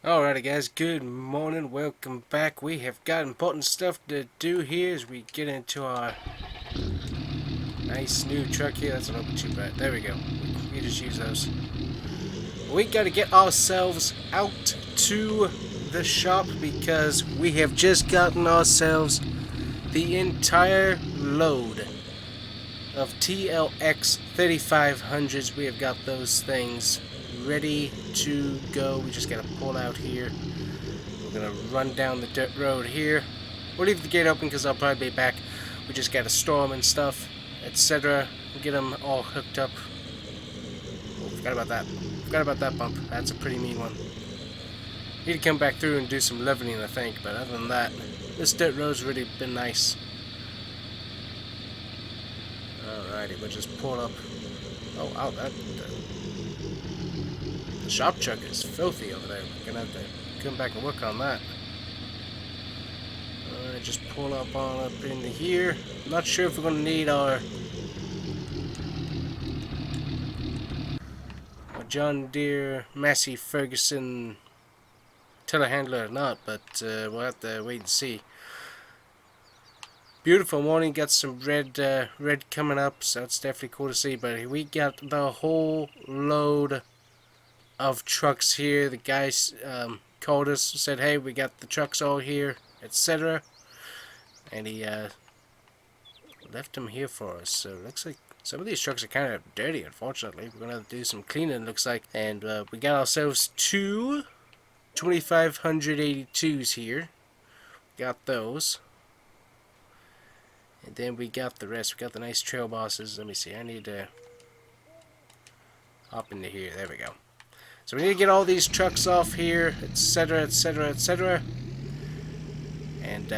Alrighty guys, good morning, welcome back. We have got important stuff to do here as we get into our nice new truck here. That's a little bit too bad. There we go. We just use those. We gotta get ourselves out to the shop because we have just gotten ourselves the entire load of TLX 3500s. We have got those things ready to go. We just gotta pull out here. We're gonna run down the dirt road here. We'll leave the gate open because I'll probably be back. We just gotta store them and stuff, etc. Get them all hooked up. Oh, forgot about that. Forgot about that bump. That's a pretty mean one. Need to come back through and do some leveling, I think. But other than that, this dirt road's really been nice. Alrighty, we'll just pull up. Oh, wow, the shop truck is filthy over there. We're gonna have to come back and work on that. Alright, just pull up on up into here. I'm not sure if we're gonna need our John Deere Massey Ferguson telehandler or not, but we'll have to wait and see. Beautiful morning, got some red coming up, so it's definitely cool to see. But we got the whole load of trucks here. The guys called us, said, "Hey, we got the trucks all here, etc." And he left them here for us. So it looks like some of these trucks are kind of dirty. Unfortunately, we're gonna have to do some cleaning. Looks like, and we got ourselves two 2582s here. Got those. And then we got the rest. We got the nice trail bosses. Let me see. I need to hop into here. There we go. So we need to get all these trucks off here, etc., etc., etc. And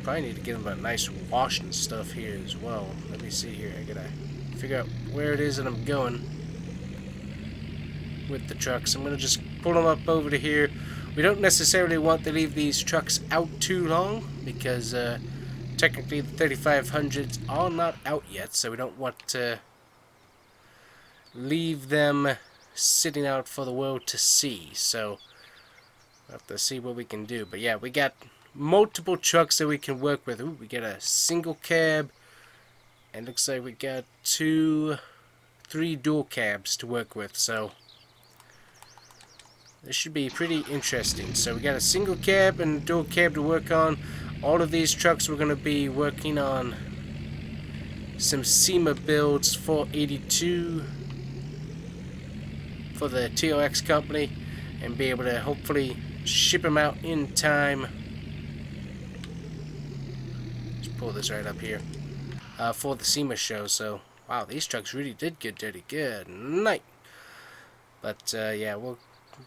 probably need to get them a nice wash and stuff here as well. Let me see here. I gotta figure out where it is that I'm going with the trucks. I'm gonna just pull them up over to here. We don't necessarily want to leave these trucks out too long because technically the 3500s are not out yet, so we don't want to leave them sitting out for the world to see. So we'll have to see what we can do. But yeah, we got multiple trucks that we can work with. Ooh, we got a single cab, and looks like we got three dual cabs to work with. So this should be pretty interesting. So we got a single cab and a dual cab to work on. All of these trucks we're going to be working on some SEMA builds 482 for the TLX company and be able to hopefully ship them out in time. Let's pull this right up here for the SEMA show. So wow, these trucks really did get dirty. Good night. But yeah, we're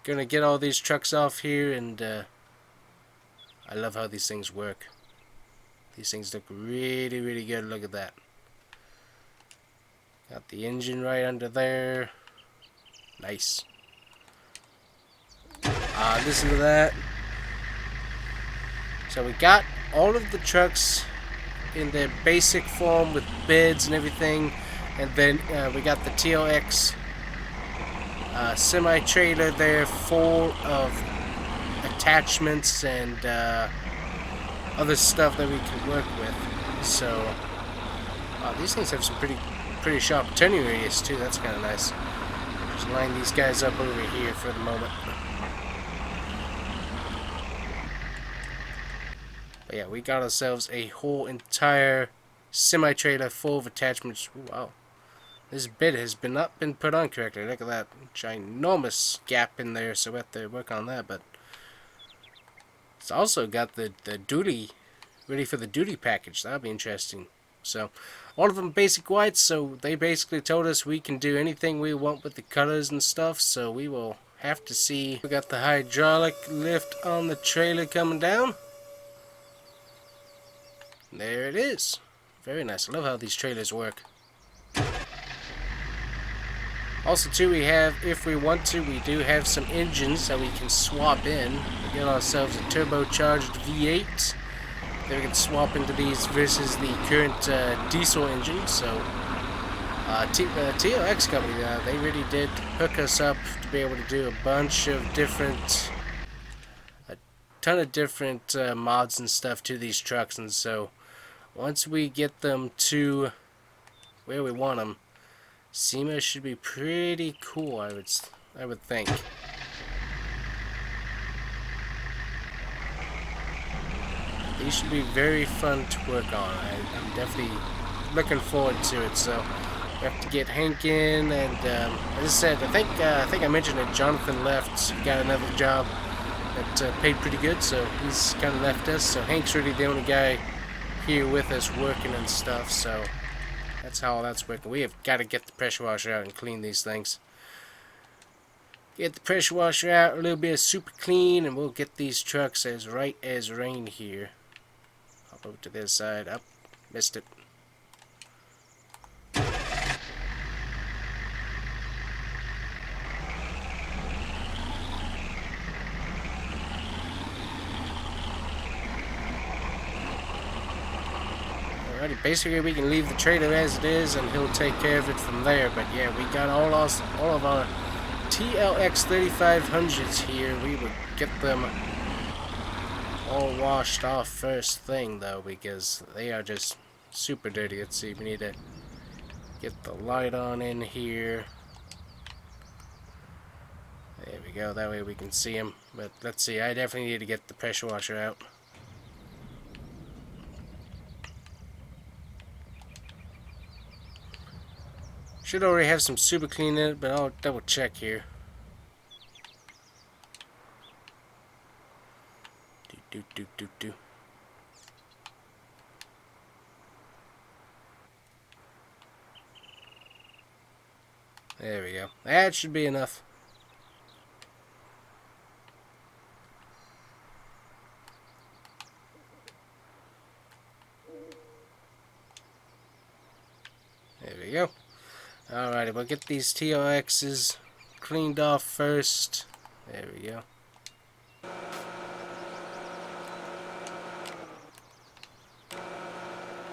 gonna get all these trucks off here, and I love how these things work. These things look really, really good. Look at that. Got the engine right under there. Nice. Listen to that. So we got all of the trucks in their basic form with beds and everything, and then we got the TLX semi-trailer there full of attachments and other stuff that we can work with. So these things have some pretty sharp turning radius too. That's kind of nice. Just line these guys up over here for the moment. But yeah, we got ourselves a whole entire semi-trailer full of attachments. Ooh, wow, this bed has not been put on correctly. Look at that ginormous gap in there, so we have to work on that. But it's also got the duty ready for the duty package. That'll be interesting. So all of them basic whites, so they basically told us we can do anything we want with the colors and stuff, so we will have to see. We got the hydraulic lift on the trailer coming down. There it is. Very nice. I love how these trailers work. Also too, we have, if we want to, we do have some engines that we can swap in. We get ourselves a turbocharged V8 that we can swap into these versus the current diesel engine. So TLX company, they really did hook us up to be able to do a bunch of different ton of different mods and stuff to these trucks, and so once we get them to where we want them, SEMA should be pretty cool, I would think. These should be very fun to work on. I'm definitely looking forward to it. So we have to get Hank in, and as I said, I think I mentioned that Jonathan left, got another job that paid pretty good, so he's kind of left us. So Hank's really the only guy here with us working and stuff. So that's how that's working. We have got to get the pressure washer out and clean these things. Get the pressure washer out, a little bit of super clean, and we'll get these trucks as right as rain here. Hop over to this side. Up, missed it. Alrighty, basically we can leave the trailer as it is, and he'll take care of it from there. But yeah, we got all of our TLX 3500s here. We would get them all washed off first thing though, because they are just super dirty. Let's see, we need to get the light on in here. There we go, that way we can see them. But let's see, I definitely need to get the pressure washer out. Should already have some super clean in it, but I'll double check here. Do. There we go. That should be enough. There we go. Alrighty, we'll get these TLXs cleaned off first. There we go.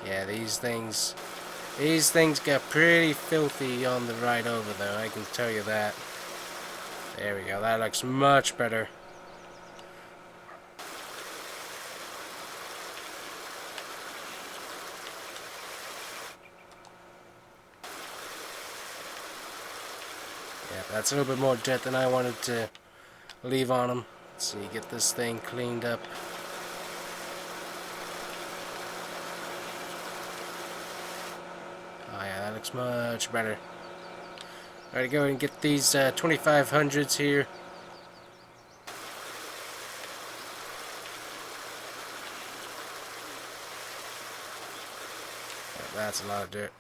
Yeah, these things got pretty filthy on the ride over though, I can tell you that. There we go, that looks much better. Yeah, that's a little bit more dirt than I wanted to leave on them. Let's see, get this thing cleaned up. Oh yeah, that looks much better. Alright, go ahead and get these 2500s here. Yeah, that's a lot of dirt.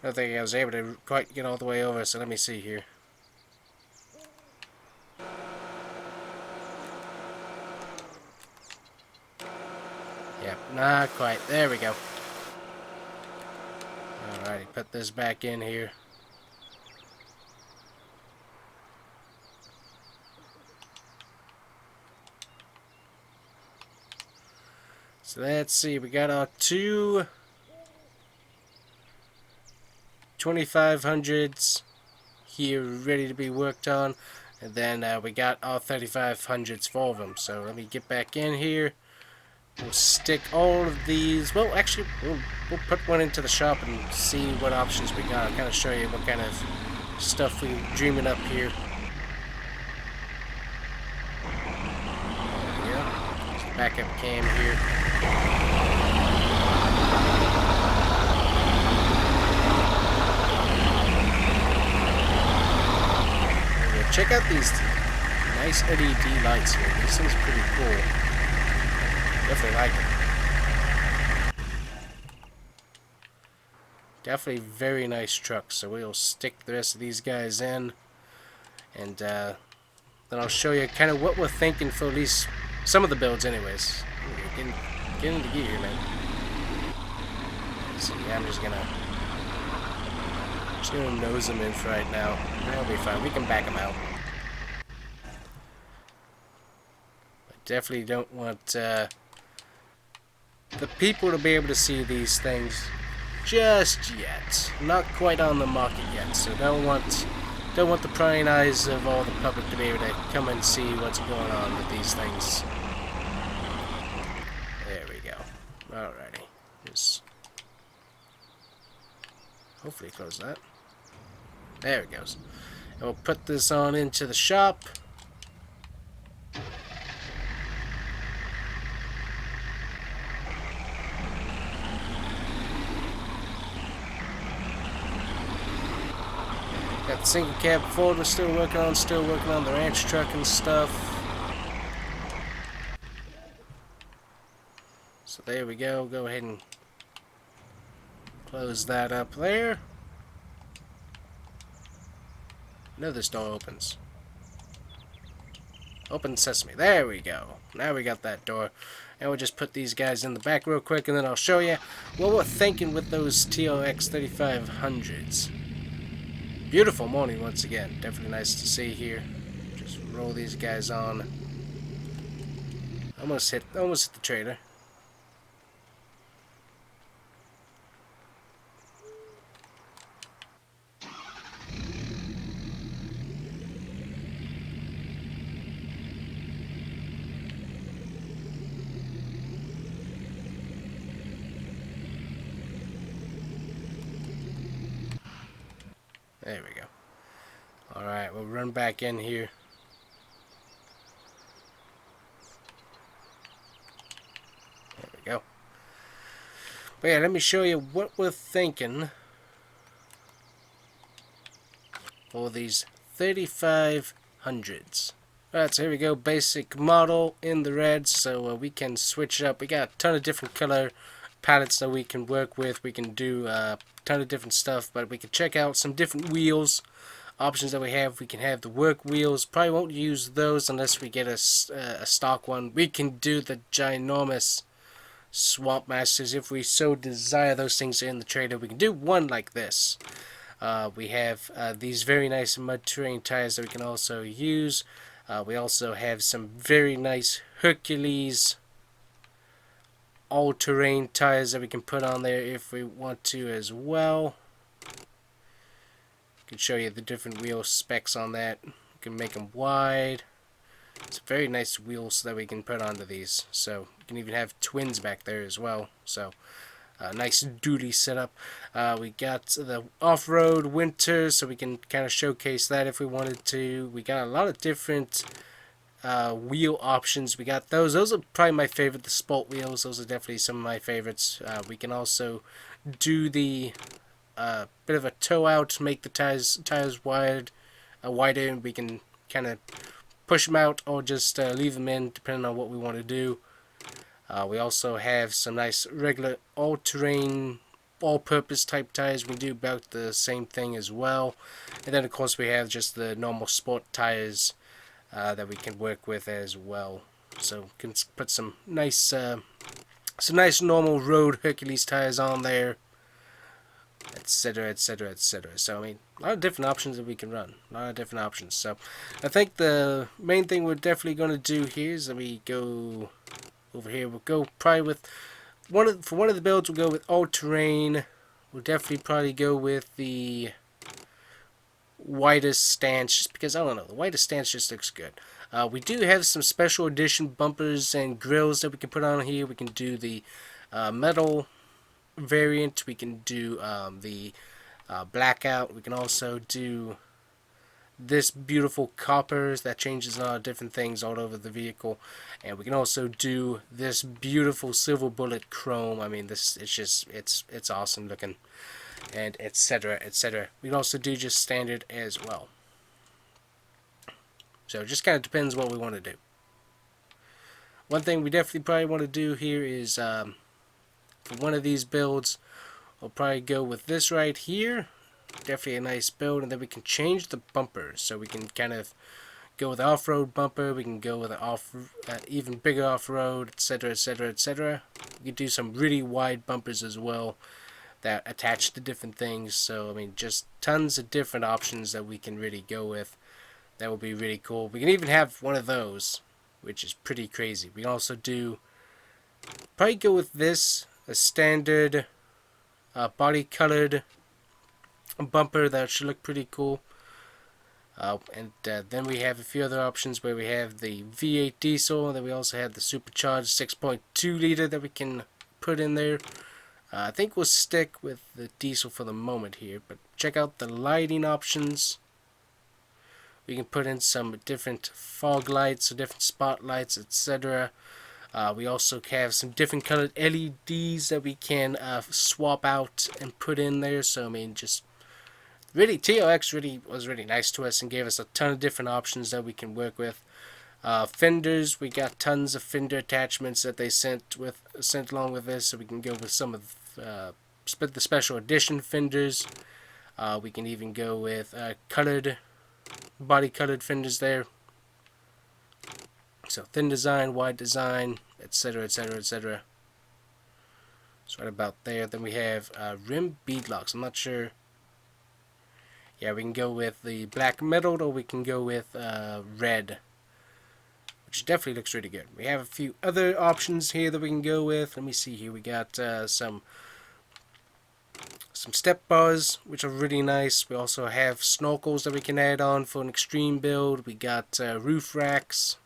I don't think I was able to quite get all the way over, so let me see here. Yep, not quite. There we go. Alrighty, put this back in here. So let's see, we got our two 2500s here ready to be worked on, and then we got our 3500s for them. So let me get back in here. We'll stick all of these, well actually we'll put one into the shop and see what options we got. I'll kind of show you what kind of stuff we're dreaming up here. There we go. There's the backup cam here. Check out these nice LED lights here. These things are pretty cool. Definitely like it. Definitely very nice truck. So we'll stick the rest of these guys in, and then I'll show you kind of what we're thinking for at least some of the builds, anyways. Get into gear, man. So yeah, I'm just gonna nose them in for right now. That'll be fine. We can back them out. I definitely don't want the people to be able to see these things just yet. Not quite on the market yet, so don't want the prying eyes of all the public to be able to come and see what's going on with these things. There we go. Alrighty. Just hopefully close that. There it goes. And we'll put this on into the shop. Got the single cab Ford we're still working on the ranch truck and stuff. So there we go. Go ahead and close that up there. I know this door opens. Open sesame. There we go. Now we got that door. And we'll just put these guys in the back real quick, and then I'll show you what we're thinking with those TLX 3500s. Beautiful morning once again. Definitely nice to see here. Just roll these guys on. Almost hit the trailer. There we go. Alright, we'll run back in here. There we go. But yeah, let me show you what we're thinking for these 3500s. Alright, so here we go. Basic model in the red, so we can switch it up. We got a ton of different color palettes that we can work with. We can do a ton of different stuff, but we can check out some different wheels options that we have. We can have the work wheels. Probably won't use those unless we get a stock one. We can do the ginormous Swamp Masters if we so desire. Those things are in the trailer. We can do one like this. We have these very nice mud terrain tires that we can also use. We also have some very nice Hercules all-terrain tires that we can put on there if we want to as well. I can show you the different wheel specs on that. We can make them wide. It's very nice wheels that we can put onto these. So you can even have twins back there as well. So nice duty setup. We got the off-road winter, so we can kind of showcase that if we wanted to. We got a lot of different wheel options. We got those. Those are probably my favorite. The sport wheels. Those are definitely some of my favorites. We can also do the bit of a toe out, make the tires wider, and we can kind of push them out or just leave them in, depending on what we want to do. We also have some nice regular all-terrain, all-purpose type tires. We do about the same thing as well. And then of course we have just the normal sport tires that we can work with as well. So we can put some nice normal road Hercules tires on there, etc, etc, etc. So I mean, a lot of different options that we can run. A lot of different options. So I think the main thing we're definitely going to do here is that we go over here. We'll go probably with one of the builds. We'll go with all-terrain. We'll definitely probably go with the widest stance, just because, I don't know, the widest stance just looks good. We do have some special edition bumpers and grills that we can put on here. We can do the metal variant. We can do the blackout. We can also do this beautiful copper that changes a lot of different things all over the vehicle, and we can also do this beautiful silver bullet chrome. I mean, this it's awesome looking, and etc, etc. We can also do just standard as well. So it just kind of depends what we want to do. One thing we definitely probably want to do here is for one of these builds, we'll probably go with this right here. Definitely a nice build, and then we can change the bumpers, so we can kind of go with the off-road bumper. We can go with an even bigger off-road, etc, etc, etc. We can do some really wide bumpers as well that attach to different things. So I mean, just tons of different options that we can really go with. That will be really cool. We can even have one of those, which is pretty crazy. We can also do Probably go with this, a standard body colored bumper that should look pretty cool. And then we have a few other options where we have the V8 diesel, and then we also have the supercharged 6.2 liter that we can put in there. I think we'll stick with the diesel for the moment here, but check out the lighting options. We can put in some different fog lights, or different spotlights, etc. We also have some different colored LEDs that we can swap out and put in there. So I mean, just really, TLX was really nice to us and gave us a ton of different options that we can work with. Fenders, we got tons of fender attachments that they sent along with this, so we can go with some of the special edition fenders. We can even go with body colored fenders there. So thin design, wide design, etc., etc., etc. So right about there. Then we have rim bead locks. I'm not sure. Yeah, we can go with the black metal, or we can go with red, which definitely looks really good. We have a few other options here that we can go with. Let me see here. We got some step bars, which are really nice. We also have snorkels that we can add on for an extreme build. We got roof racks.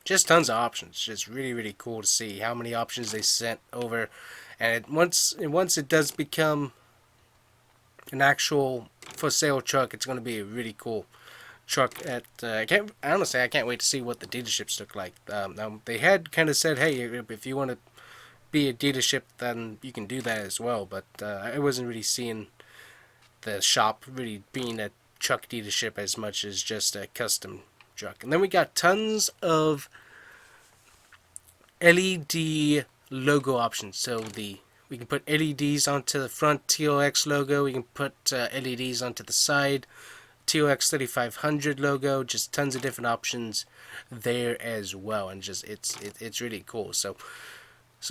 Just tons of options. Just really, really cool to see how many options they sent over. And once it does become an actual for sale truck, it's going to be a really cool truck. I can't wait to see what the dealerships look like. They had kind of said, hey, if you want to be a dealership, then you can do that as well. But I wasn't really seeing the shop really being a truck dealership as much as just a custom truck. And then we got tons of LED logo options. So we can put LEDs onto the front TLX logo. We can put LEDs onto the side TLX 3500 logo. Just tons of different options there as well, and just it's really cool. So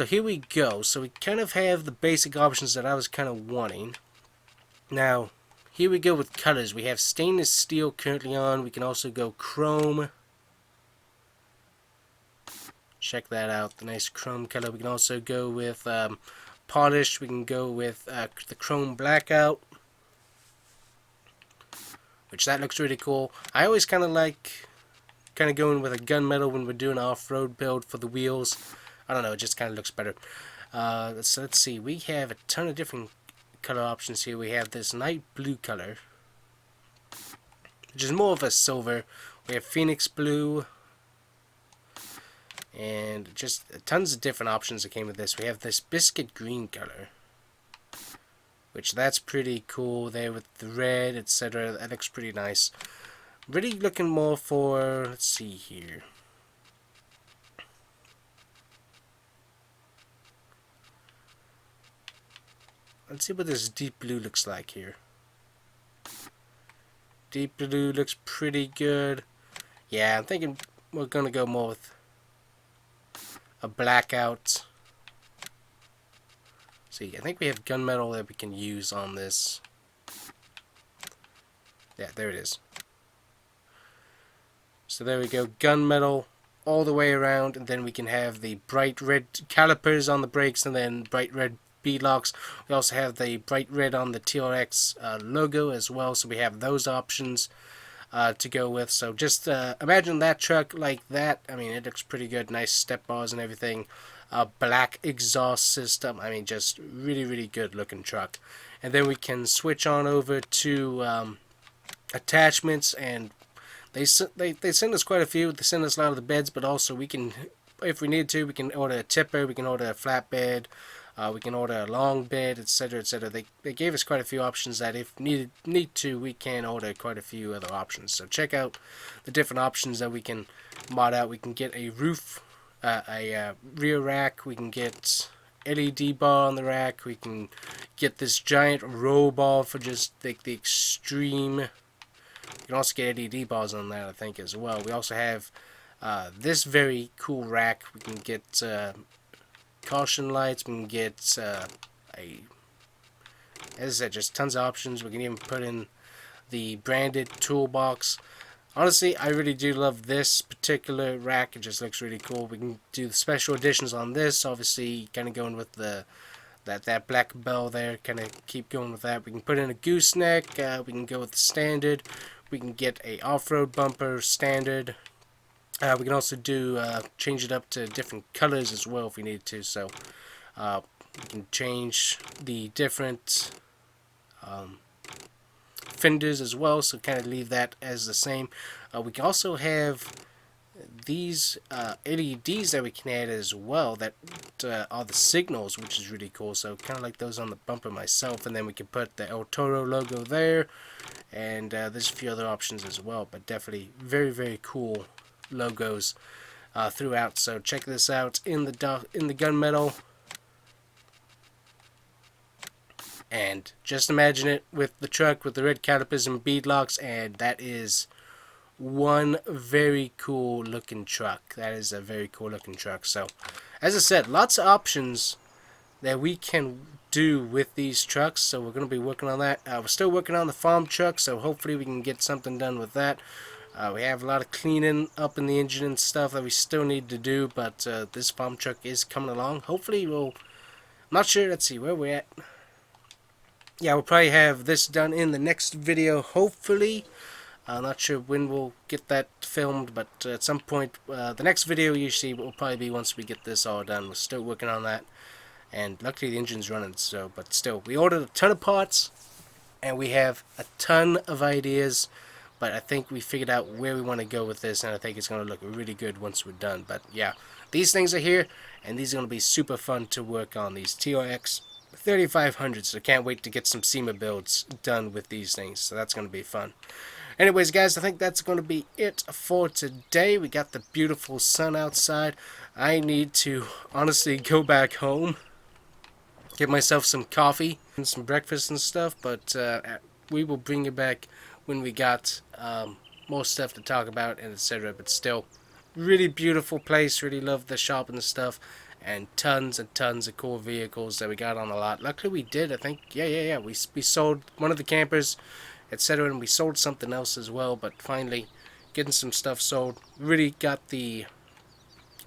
here we go. So we kind of have the basic options that I was kind of wanting. Now here we go with colors. We have stainless steel currently on. We can also go chrome. Check that out, the nice chrome color. We can also go with polished. We can go with the chrome blackout, which that looks really cool. I always kind of like going with a gunmetal when we're doing an off-road build for the wheels. I don't know, it just kind of looks better. So let's see, we have a ton of different color options here. We have this night blue color, which is more of a silver. We have phoenix blue, and just tons of different options that came with this. We have this biscuit green color, which that's pretty cool there with the red, etc. That looks pretty nice. Really looking more for, let's see here. Let's see what this deep blue looks like here. Deep blue looks pretty good. Yeah, I'm thinking we're going to go more with a blackout. See, I think we have gunmetal that we can use on this. Yeah, there it is. So there we go, gunmetal all the way around, and then we can have the bright red calipers on the brakes, and then bright red bead locks. We also have the bright red on the TLX logo as well, so we have those options to go with. So just imagine that truck like that. I mean, it looks pretty good. Nice step bars and everything. Black exhaust system. I mean, just really, really good looking truck. And then we can switch on over to attachments, and they send us quite a few. They send us a lot of the beds, but also we can, if we need to, we can order a tipper, we can order a flatbed, we can order a long bed, etc., etc. They gave us quite a few options that if need to, we can order quite a few other options. So check out the different options that we can mod out. We can get a roof, a rear rack. We can get LED bar on the rack. We can get this giant roll bar for just the extreme. You can also get LED bars on that, I think, as well. We also have this very cool rack. We can get caution lights. We can get as I said, just tons of options. We can even put in the branded toolbox. Honestly, I really do love this particular rack. It just looks really cool. We can do the special editions on this. Obviously, kind of going with the that black bell there. Kind of keep going with that. We can put in a gooseneck. We can go with the standard. We can get a off-road bumper standard. We can also do change it up to different colors as well if we need to. So we can change the different fenders as well, so kind of leave that as the same. We can also have these LEDs that we can add as well that are the signals, which is really cool. So kind of like those on the bumper myself, and then we can put the El Toro logo there, and there's a few other options as well, but definitely very, very cool logos throughout. So check this out in the gunmetal. And just imagine it with the truck with the red calipers and bead locks, and that is one very cool looking truck. That is a very cool looking truck. So, as I said, lots of options that we can do with these trucks. So we're going to be working on that. We're still working on the farm truck, so hopefully we can get something done with that. We have a lot of cleaning up in the engine and stuff that we still need to do, but this farm truck is coming along. Hopefully we'll... I'm not sure. Let's see where we're at. Yeah, we'll probably have this done in the next video, hopefully. I'm not sure when we'll get that filmed, but at some point, the next video you see will probably be once we get this all done. We're still working on that, and luckily the engine's running, so, but still, we ordered a ton of parts, and we have a ton of ideas, but I think we figured out where we want to go with this, and I think it's going to look really good once we're done. But yeah, these things are here, and these are going to be super fun to work on, these TLX 3500, so can't wait to get some SEMA builds done with these things, so that's going to be fun. Anyways, guys, I think that's going to be it for today. We got the beautiful sun outside. I need to honestly go back home, get myself some coffee and some breakfast and stuff, but we will bring it back when we got more stuff to talk about and etc. But still, really beautiful place. Really love the shop and the stuff, and tons of cool vehicles that we got on the lot. Luckily we did, I think, yeah. We sold one of the campers, etc., and we sold something else as well, but finally getting some stuff sold. Really got the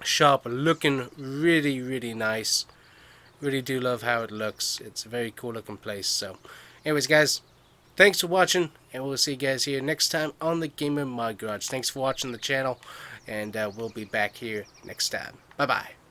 shop looking really nice. Really do love how it looks. It's a very cool looking place. So anyways, guys, thanks for watching, and we'll see you guys here next time on the Gamer Mod Garage. Thanks for watching the channel, and we'll be back here next time. Bye bye.